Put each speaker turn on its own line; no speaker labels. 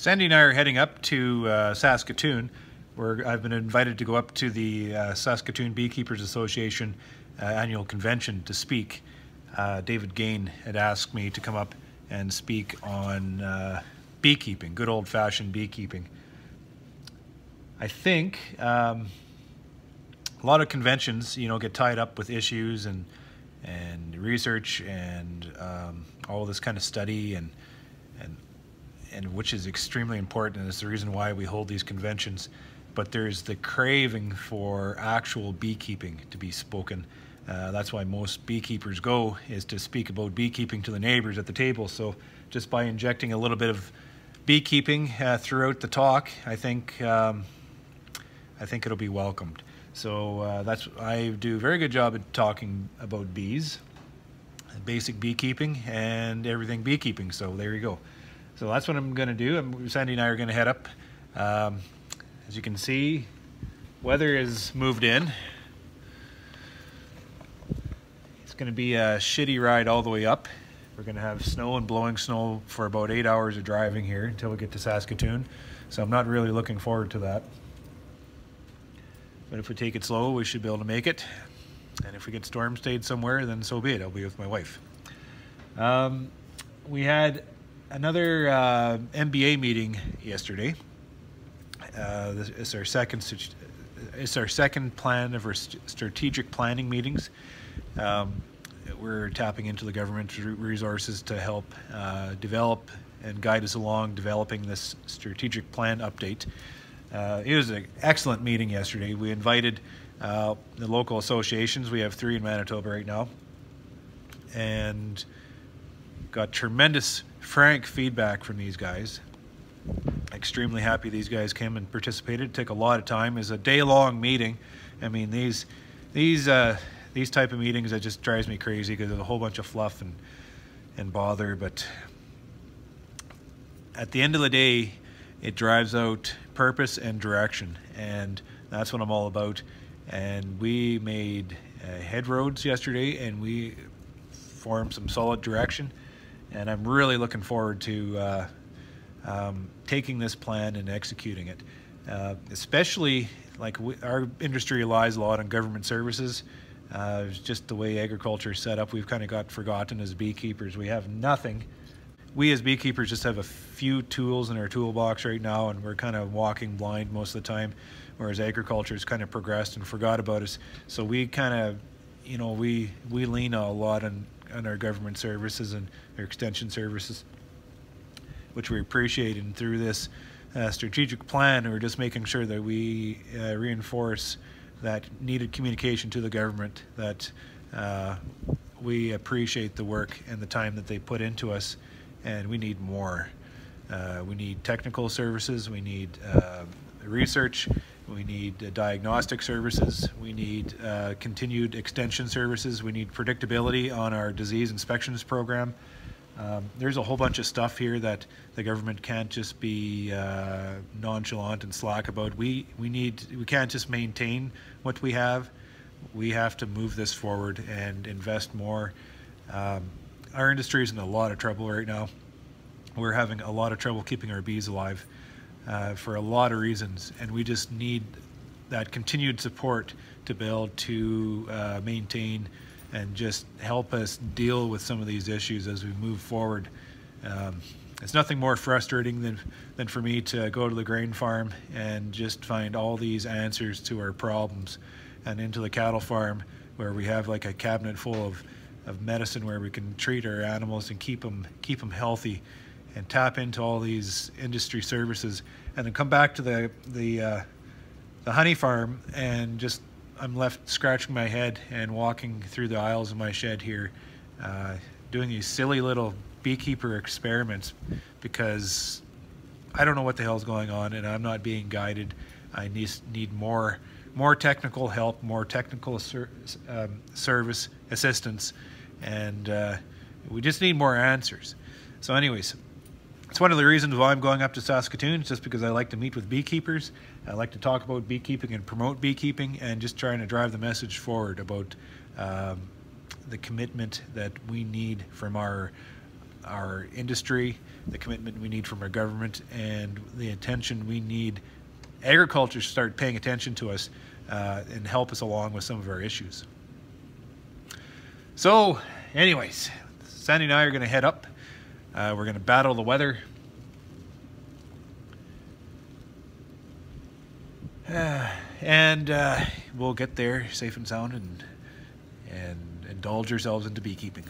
Sandy and I are heading up to Saskatoon, where I've been invited to go up to the Saskatoon Beekeepers Association annual convention to speak. David Gain had asked me to come up and speak on beekeeping, good old-fashioned beekeeping. I think a lot of conventions, get tied up with issues and research and all this kind of study and which is extremely important, and it's the reason why we hold these conventions. But there's the craving for actual beekeeping to be spoken. That's why most beekeepers go, is to speak about beekeeping to the neighbors at the table. So just by injecting a little bit of beekeeping throughout the talk, I think it'll be welcomed. So I do a very good job at talking about bees, basic beekeeping, and everything beekeeping. So there you go. So that's what I'm going to do. Sandy and I are going to head up. As you can see, weather has moved in. It's going to be a shitty ride all the way up. We're going to have snow and blowing snow for about 8 hours of driving here until we get to Saskatoon. So I'm not really looking forward to that. But if we take it slow, we should be able to make it. And if we get storm stayed somewhere, then so be it. I'll be with my wife. We had another MBA meeting yesterday. It's our second plan of our strategic planning meetings. We're tapping into the government resources to help develop and guide us along developing this strategic plan update. It was an excellent meeting yesterday. We invited the local associations. We have 3 in Manitoba right now, and got tremendous frank feedback from these guys. Extremely happy these guys came and participated. It took a lot of time. It was a day-long meeting. I mean, these type of meetings, that just drives me crazy because there's a whole bunch of fluff and bother. But at the end of the day, it drives out purpose and direction, and that's what I'm all about. And we made headroads yesterday, and we formed some solid direction. And I'm really looking forward to taking this plan and executing it. Especially, like, our industry relies a lot on government services. It's just the way agriculture is set up. We've kind of got forgotten as beekeepers. We have nothing. We as beekeepers just have a few tools in our toolbox right now, and we're kind of walking blind most of the time, whereas agriculture has kind of progressed and forgot about us. So we kind of, we lean a lot on our government services and our extension services, which we appreciate. And through this strategic plan, we're just making sure that we reinforce that needed communication to the government, that we appreciate the work and the time that they put into us, and we need more. We need technical services, we need research, we need diagnostic services, we need continued extension services, we need predictability on our disease inspections program. There's a whole bunch of stuff here that the government can't just be nonchalant and slack about. We can't just maintain what we have. We have to move this forward and invest more. Our industry is in a lot of trouble right now. We're having a lot of trouble keeping our bees alive for a lot of reasons, and we just need that continued support to be able to maintain and just help us deal with some of these issues as we move forward. It's nothing more frustrating than for me to go to the grain farm and just find all these answers to our problems, and into the cattle farm where we have like a cabinet full of medicine where we can treat our animals and keep them healthy, and tap into all these industry services, and then come back to the honey farm, and just I'm left scratching my head and walking through the aisles of my shed here, doing these silly little beekeeper experiments because I don't know what the hell's going on, and I'm not being guided. I need more technical help, more technical service assistance, and we just need more answers. So anyways, it's one of the reasons why I'm going up to Saskatoon. It's just because I like to meet with beekeepers. I like to talk about beekeeping and promote beekeeping, and just trying to drive the message forward about the commitment that we need from our our industry, the commitment we need from our government, and the attention we need agriculture to start paying attention to us and help us along with some of our issues. So anyways, Sandy and I are going to head up. We're going to battle the weather. And we'll get there safe and sound and indulge ourselves into beekeeping.